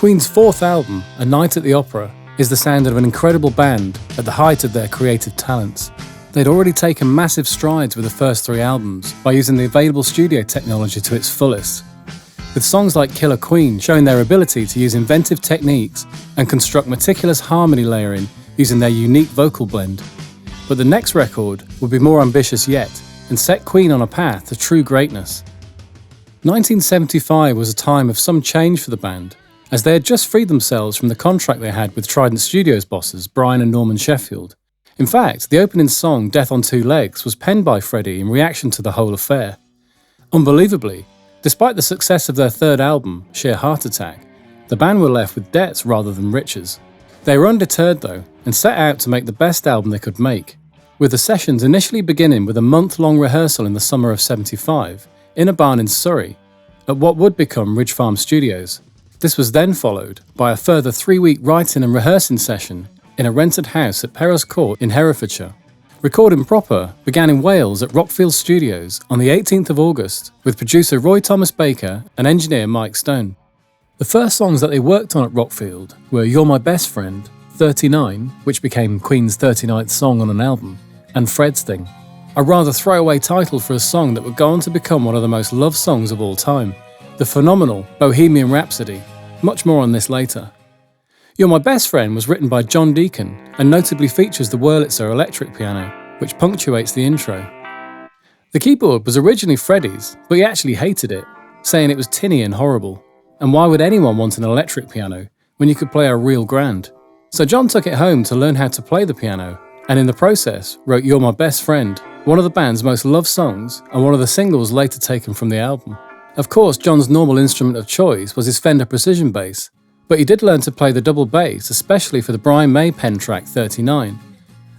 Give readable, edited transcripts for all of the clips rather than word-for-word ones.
Queen's fourth album, A Night at the Opera, is the sound of an incredible band at the height of their creative talents. They'd already taken massive strides with the first three albums by using the available studio technology to its fullest, with songs like Killer Queen showing their ability to use inventive techniques and construct meticulous harmony layering using their unique vocal blend. But the next record would be more ambitious yet and set Queen on a path to true greatness. 1975 was a time of some change for the band, as they had just freed themselves from the contract they had with Trident Studios bosses Brian and Norman Sheffield. In fact, the opening song, Death on Two Legs, was penned by Freddie in reaction to the whole affair. Unbelievably, despite the success of their third album, Sheer Heart Attack, the band were left with debts rather than riches. They were undeterred though, and set out to make the best album they could make, with the sessions initially beginning with a month-long rehearsal in the summer of '75, in a barn in Surrey, at what would become Ridge Farm Studios. This was then followed by a further 3-week writing and rehearsing session in a rented house at Perros Court in Herefordshire. Recording proper began in Wales at Rockfield Studios on the 18th of August with producer Roy Thomas Baker and engineer Mike Stone. The first songs that they worked on at Rockfield were You're My Best Friend, 39, which became Queen's 39th song on an album, and Fred's Thing, a rather throwaway title for a song that would go on to become one of the most loved songs of all time, the phenomenal Bohemian Rhapsody. Much more on this later. You're My Best Friend was written by John Deacon and notably features the Wurlitzer electric piano, which punctuates the intro. The keyboard was originally Freddie's, but he actually hated it, saying it was tinny and horrible. And why would anyone want an electric piano when you could play a real grand? So John took it home to learn how to play the piano, and in the process wrote You're My Best Friend, one of the band's most loved songs and one of the singles later taken from the album. Of course, John's normal instrument of choice was his Fender Precision bass, but he did learn to play the double bass, especially for the Brian May pen track 39,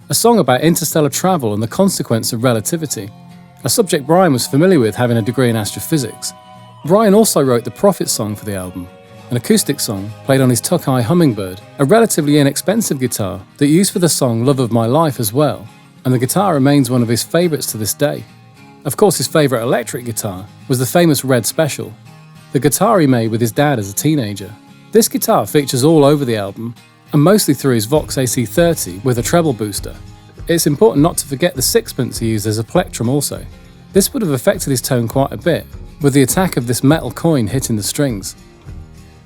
a song about interstellar travel and the consequence of relativity, a subject Brian was familiar with having a degree in astrophysics. Brian also wrote the Prophet song for the album, an acoustic song played on his Tuck-Eye Hummingbird, a relatively inexpensive guitar that he used for the song Love of My Life as well, and the guitar remains one of his favourites to this day. Of course, his favourite electric guitar was the famous Red Special, the guitar he made with his dad as a teenager. This guitar features all over the album, and mostly through his Vox AC30 with a treble booster. It's important not to forget the sixpence he used as a plectrum also. This would have affected his tone quite a bit, with the attack of this metal coin hitting the strings.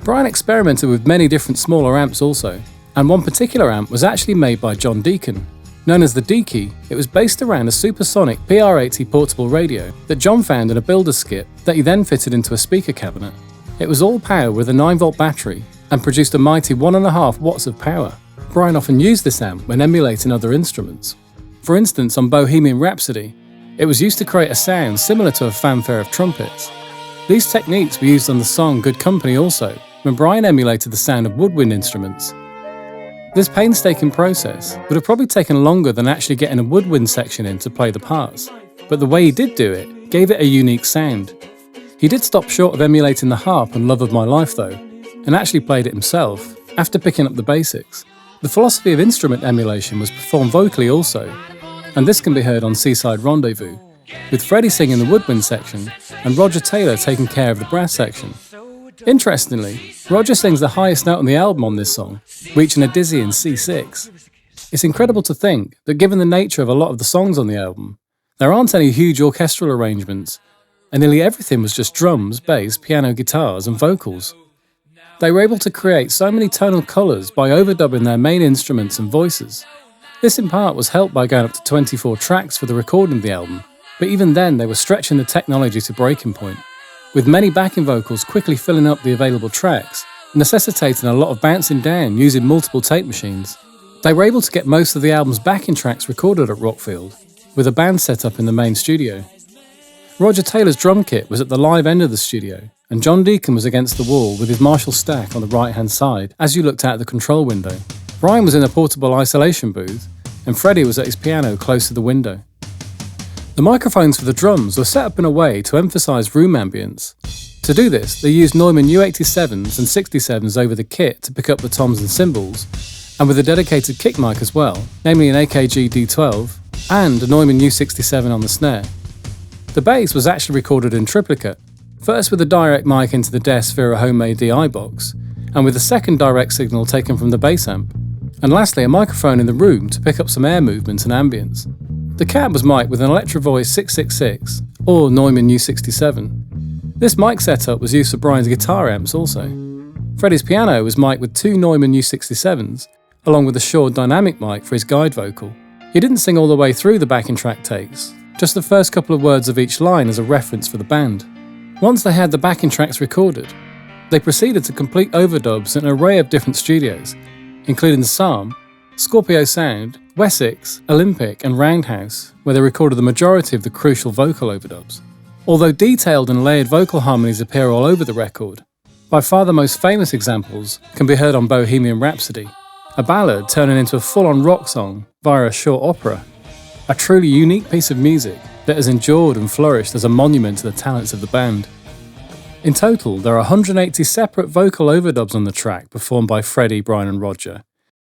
Brian experimented with many different smaller amps also, and one particular amp was actually made by John Deacon. Known as the D-Key, it was based around a supersonic PR80 portable radio that John found in a builder's skip that he then fitted into a speaker cabinet. It was all power with a 9-volt battery and produced a mighty 1.5 watts of power. Brian often used this amp when emulating other instruments. For instance, on Bohemian Rhapsody, it was used to create a sound similar to a fanfare of trumpets. These techniques were used on the song Good Company also, when Brian emulated the sound of woodwind instruments. This painstaking process would have probably taken longer than actually getting a woodwind section in to play the parts, but the way he did do it gave it a unique sound. He did stop short of emulating the harp and Love of My Life though, and actually played it himself, after picking up the basics. The philosophy of instrument emulation was performed vocally also, and this can be heard on Seaside Rendezvous, with Freddie singing the woodwind section and Roger Taylor taking care of the brass section. Interestingly, Roger sings the highest note on the album on this song, reaching a dizzying C6. It's incredible to think that given the nature of a lot of the songs on the album, there aren't any huge orchestral arrangements, and nearly everything was just drums, bass, piano, guitars, and vocals. They were able to create so many tonal colours by overdubbing their main instruments and voices. This in part was helped by going up to 24 tracks for the recording of the album, but even then they were stretching the technology to breaking point, with many backing vocals quickly filling up the available tracks, necessitating a lot of bouncing down using multiple tape machines. They were able to get most of the album's backing tracks recorded at Rockfield, with a band set up in the main studio. Roger Taylor's drum kit was at the live end of the studio, and John Deacon was against the wall with his Marshall stack on the right-hand side as you looked out the control window. Brian was in a portable isolation booth, and Freddie was at his piano close to the window. The microphones for the drums were set up in a way to emphasise room ambience. To do this, they used Neumann U87s and 67s over the kit to pick up the toms and cymbals, and with a dedicated kick mic as well, namely an AKG D12 and a Neumann U67 on the snare. The bass was actually recorded in triplicate, first with a direct mic into the Des Sphere homemade DI box, and with a second direct signal taken from the bass amp. And lastly, a microphone in the room to pick up some air movement and ambience. The cab was mic'd with an Electro Voice 666 or Neumann U67. This mic setup was used for Brian's guitar amps also. Freddie's piano was mic'd with two Neumann U67s, along with a Shure dynamic mic for his guide vocal. He didn't sing all the way through the backing track takes, just the first couple of words of each line as a reference for the band. Once they had the backing tracks recorded, they proceeded to complete overdubs in an array of different studios, including Psalm, Scorpio Sound, Wessex, Olympic and Roundhouse, where they recorded the majority of the crucial vocal overdubs. Although detailed and layered vocal harmonies appear all over the record, by far the most famous examples can be heard on Bohemian Rhapsody, a ballad turning into a full-on rock song via a short opera, a truly unique piece of music that has endured and flourished as a monument to the talents of the band. In total, there are 180 separate vocal overdubs on the track performed by Freddie, Brian and Roger,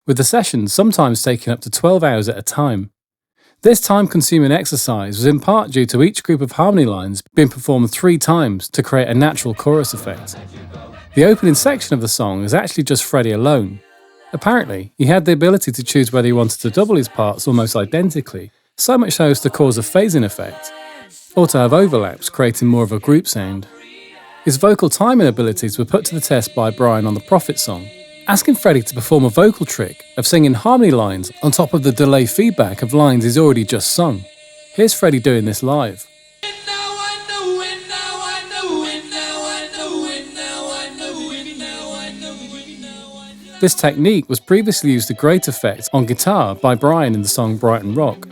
with the sessions sometimes taking up to 12 hours at a time. This time-consuming exercise was in part due to each group of harmony lines being performed 3 times to create a natural chorus effect. The opening section of the song is actually just Freddie alone. Apparently, he had the ability to choose whether he wanted to double his parts almost identically, so much so as to cause a phasing effect, or to have overlaps, creating more of a group sound. His vocal timing abilities were put to the test by Brian on the Prophet song, asking Freddie to perform a vocal trick of singing harmony lines on top of the delay feedback of lines he's already just sung. Here's Freddie doing this live. This technique was previously used to great effect on guitar by Brian in the song Brighton Rock.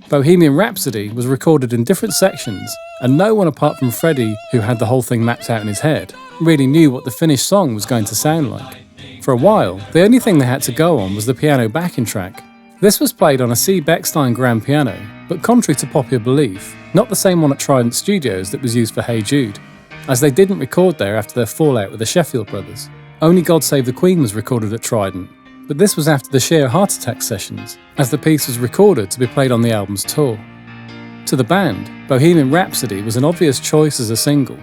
Bohemian Rhapsody was recorded in different sections, and no one apart from Freddie, who had the whole thing mapped out in his head, really knew what the finished song was going to sound like. For a while, the only thing they had to go on was the piano backing track. This was played on a C. Bechstein grand piano, but contrary to popular belief, not the same one at Trident Studios that was used for Hey Jude, as they didn't record there after their fallout with the Sheffield brothers. Only God Save the Queen was recorded at Trident, but this was after the Sheer Heart Attack sessions, as the piece was recorded to be played on the album's tour. To the band, Bohemian Rhapsody was an obvious choice as a single,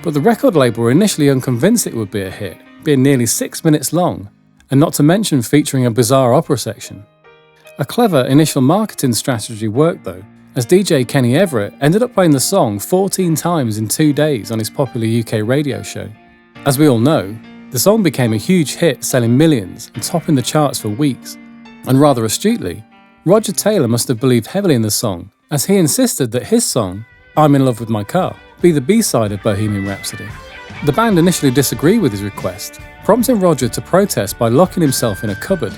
but the record label were initially unconvinced it would be a hit, being nearly 6 minutes long, and not to mention featuring a bizarre opera section. A clever initial marketing strategy worked though, as DJ Kenny Everett ended up playing the song 14 times in 2 days on his popular UK radio show. As we all know, the song became a huge hit, selling millions and topping the charts for weeks. And rather astutely, Roger Taylor must have believed heavily in the song, as he insisted that his song, I'm in Love with My Car, be the B-side of Bohemian Rhapsody. The band initially disagreed with his request, prompting Roger to protest by locking himself in a cupboard.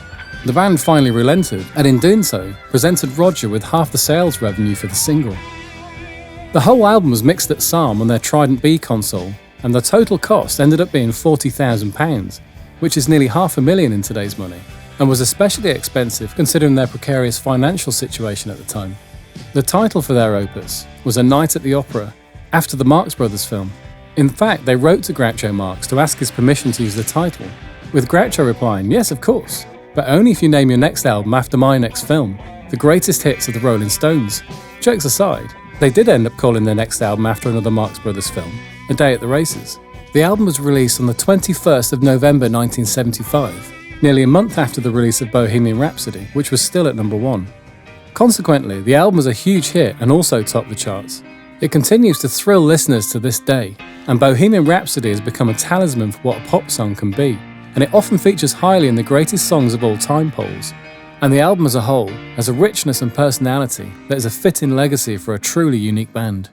The band finally relented, and in doing so, presented Roger with half the sales revenue for the single. The whole album was mixed at Psalm on their Trident B console, and the total cost ended up being £40,000, which is nearly $500,000 in today's money, and was especially expensive considering their precarious financial situation at the time. The title for their opus was A Night at the Opera, after the Marx Brothers film. In fact, they wrote to Groucho Marx to ask his permission to use the title, with Groucho replying, "Yes, of course, but only if you name your next album after my next film, the greatest hits of the Rolling Stones." Jokes aside, they did end up calling their next album after another Marx Brothers film, A Day at the Races. The album was released on the 21st of November 1975, nearly a month after the release of Bohemian Rhapsody, which was still at number 1. Consequently, the album was a huge hit and also topped the charts. It continues to thrill listeners to this day, and Bohemian Rhapsody has become a talisman for what a pop song can be, and it often features highly in the greatest songs of all time polls. And the album as a whole has a richness and personality that is a fitting legacy for a truly unique band.